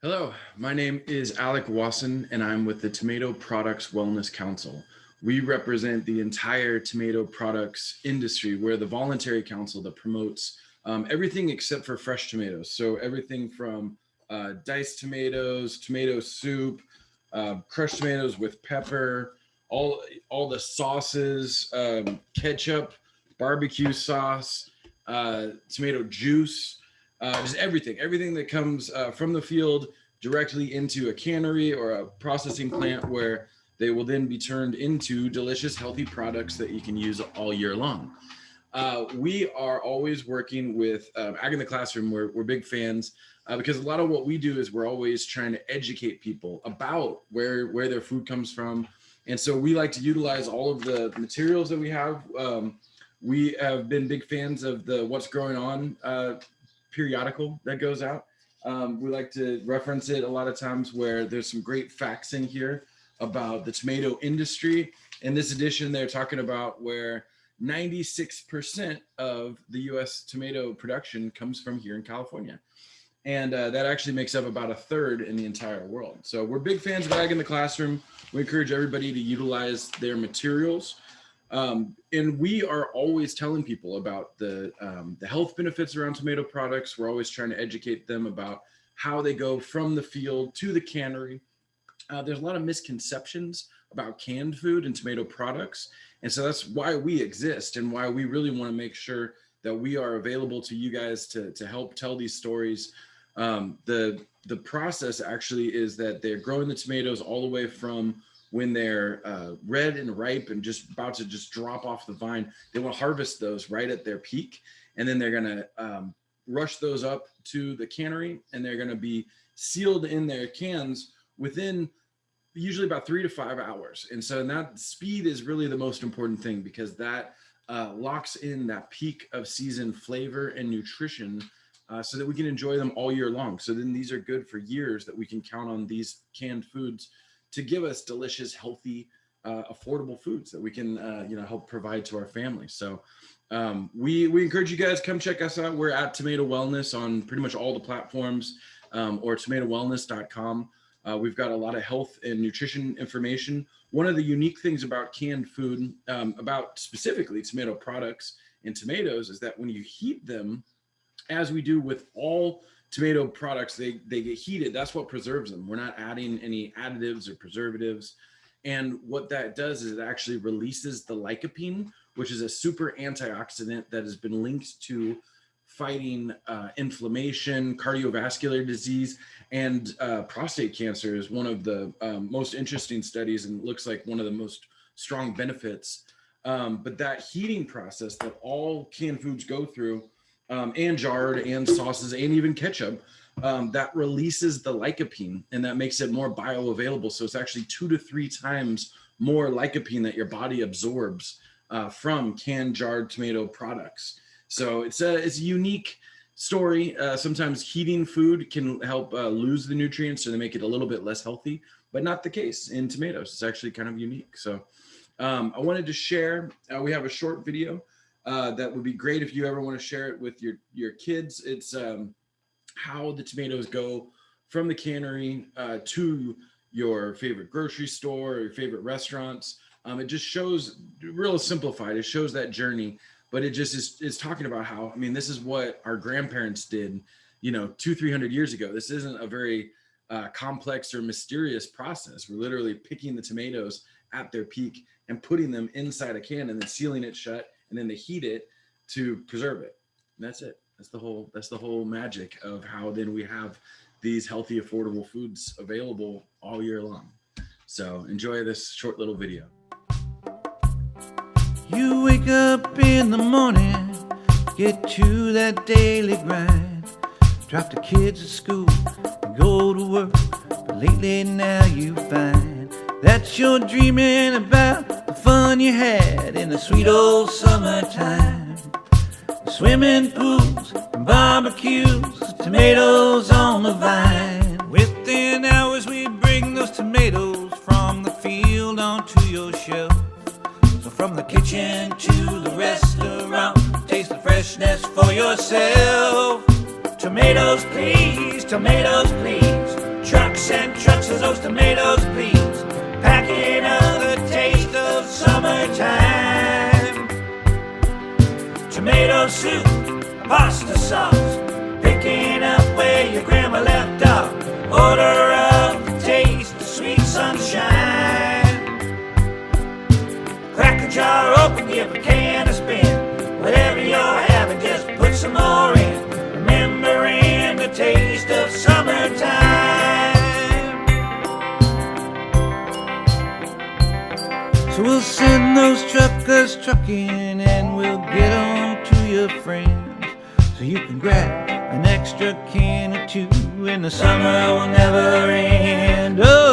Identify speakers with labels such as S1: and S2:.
S1: Hello, my name is Alec Wasson, and I'm with the Tomato Products Wellness Council. We represent the entire tomato products industry. We're the voluntary council that promotes everything except for fresh tomatoes. So everything from diced tomatoes, tomato soup, crushed tomatoes with pepper, all the sauces, ketchup, barbecue sauce, tomato juice, just everything that comes from the field directly into a cannery or a processing plant where they will then be turned into delicious, healthy products that you can use all year long. We are always working with Ag in the Classroom. We're big fans because a lot of what we do is we're always trying to educate people about where their food comes from. And so we like to utilize all of the materials that we have. We have been big fans of the What's Growing On periodical that goes out. We like to reference it a lot of times where there's some great facts in here about the tomato industry. In this edition, they're talking about where 96% of the US tomato production comes from here in California. And that actually makes up about a third in the entire world. So we're big fans of Ag in the Classroom. We encourage everybody to utilize their materials. And we are always telling people about the health benefits around tomato products. We're always trying to educate them about how they go from the field to the cannery. There's a lot of misconceptions about canned food and tomato products. And so that's why we exist and why we really want to make sure that we are available to you guys to help tell these stories. The process actually is that they're growing the tomatoes all the way from when they're red and ripe and just about to just drop off the vine. They will harvest those right at their peak, and then they're going to rush those up to the cannery, and they're going to be sealed in their cans within usually about 3 to 5 hours. And so that speed is really the most important thing, because that locks in that peak of season flavor and nutrition so that we can enjoy them all year long. So then these are good for years, that we can count on these canned foods to give us delicious, healthy, affordable foods that we can, help provide to our family. So we encourage you guys, come check us out. We're at Tomato Wellness on pretty much all the platforms, or tomatowellness.com. We've got a lot of health and nutrition information. One of the unique things about canned food, about specifically tomato products and tomatoes, is that when you heat them, as we do with all tomato products, they get heated. That's what preserves them. We're not adding any additives or preservatives. And what that does is it actually releases the lycopene, which is a super antioxidant that has been linked to fighting inflammation, cardiovascular disease, and prostate cancer is one of the most interesting studies, and looks like one of the most strong benefits. But that heating process that all canned foods go through, and jarred and sauces and even ketchup, that releases the lycopene, and that makes it more bioavailable. So it's actually 2 to 3 times more lycopene that your body absorbs from canned jarred tomato products. So it's a unique story. Sometimes heating food can help lose the nutrients, or they make it a little bit less healthy, but not the case in tomatoes. It's actually kind of unique. So I wanted to share, we have a short video that would be great if you ever want to share it with your kids. It's how the tomatoes go from the cannery to your favorite grocery store or your favorite restaurants. It just shows, real simplified, it shows that journey, but it just is talking about how, this is what our grandparents did, 200-300 years ago. This isn't a very complex or mysterious process. We're literally picking the tomatoes at their peak and putting them inside a can and then sealing it shut, and then they heat it to preserve it. And that's it. That's the whole magic of how then we have these healthy, affordable foods available all year long. So enjoy this short little video.
S2: You wake up in the morning, get to that daily grind, drop the kids at school and go to work. But lately now you find that you're dreaming about the fun you had in the sweet old summertime. Swimming pools and barbecues, tomatoes on the vine. Within hours we bring those tomatoes from the field onto your shelf. So from the kitchen to the restaurant, taste the freshness for yourself. Tomatoes please, tomatoes please. trucks and trucks as those tomatoes please, packing up the taste of summertime. Tomato soup, pasta sauce, picking up where your grandma left off. Order of the taste of sweet sunshine. Crack a jar open, give a can a spin. Whatever you're having, just put some more in. Remembering the taste of summertime. So we'll send those truckers trucking, and we'll get on to your friends, so you can grab an extra can or two, and the summer will never end. Oh,